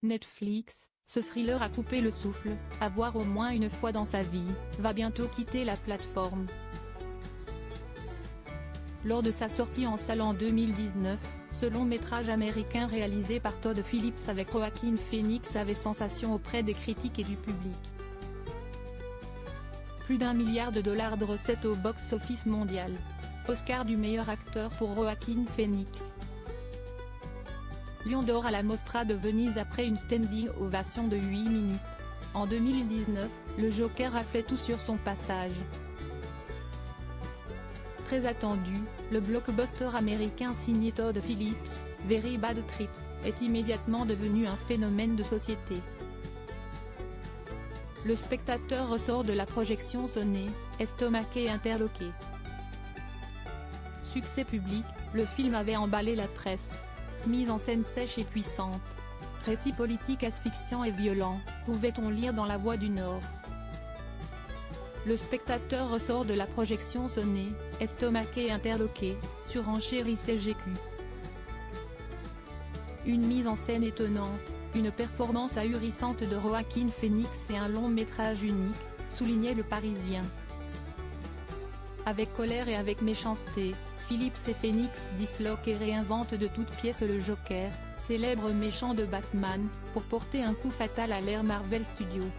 Netflix, ce thriller a coupé le souffle, à voir au moins une fois dans sa vie, va bientôt quitter la plateforme. Lors de sa sortie en salle en 2019, ce long métrage américain réalisé par Todd Phillips avec Joaquin Phoenix avait sensation auprès des critiques et du public. Plus d'$1 milliard de recettes au box-office mondial. Oscar du meilleur acteur pour Joaquin Phoenix. Lion d'or à la Mostra de Venise après une standing ovation de 8 minutes. En 2019, le Joker a fait tout sur son passage. Très attendu, le blockbuster américain signé Todd Phillips, Very Bad Trip, est immédiatement devenu un phénomène de société. Le spectateur ressort de la projection sonné, estomaqué et interloqué. Succès public, le film avait emballé la presse. Mise en scène sèche et puissante. Récit politique asphyxiant et violent, pouvait-on lire dans La Voix du Nord. Le spectateur ressort de la projection sonné, estomaqué et interloqué, surenchérissait GQ. Une mise en scène étonnante, une performance ahurissante de Joaquin Phoenix et un long métrage unique, soulignait le Parisien. Avec colère et avec méchanceté, Phillips et Phoenix disloquent et réinventent de toutes pièces le Joker, célèbre méchant de Batman, pour porter un coup fatal à l'ère Marvel Studios.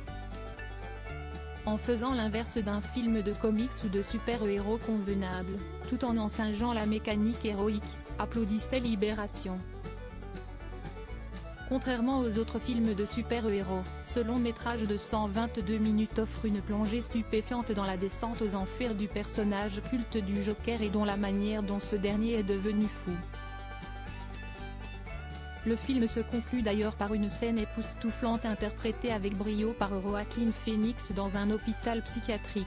En faisant l'inverse d'un film de comics ou de super-héros convenable, tout en singeant la mécanique héroïque, applaudissait Libération. Contrairement aux autres films de super-héros, ce long métrage de 122 minutes offre une plongée stupéfiante dans la descente aux enfers du personnage culte du Joker et dont la manière dont ce dernier est devenu fou. Le film se conclut d'ailleurs par une scène époustouflante interprétée avec brio par Joaquin Phoenix dans un hôpital psychiatrique.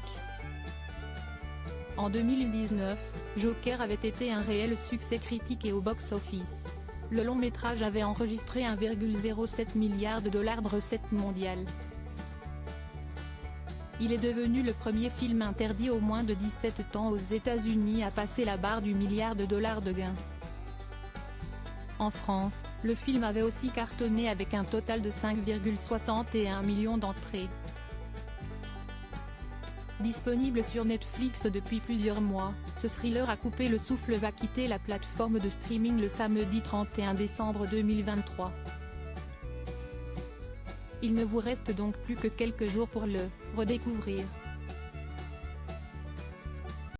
En 2019, Joker avait été un réel succès critique et au box-office. Le long métrage avait enregistré 1,07 milliard de recettes mondiales. Il est devenu le premier film interdit aux moins de 17 ans aux États-Unis à passer la barre du milliard de gains. En France, le film avait aussi cartonné avec un total de 5,61 millions d'entrées. Disponible sur Netflix depuis plusieurs mois, ce thriller à couper le souffle va quitter la plateforme de streaming le samedi 31 décembre 2023. Il ne vous reste donc plus que quelques jours pour le redécouvrir.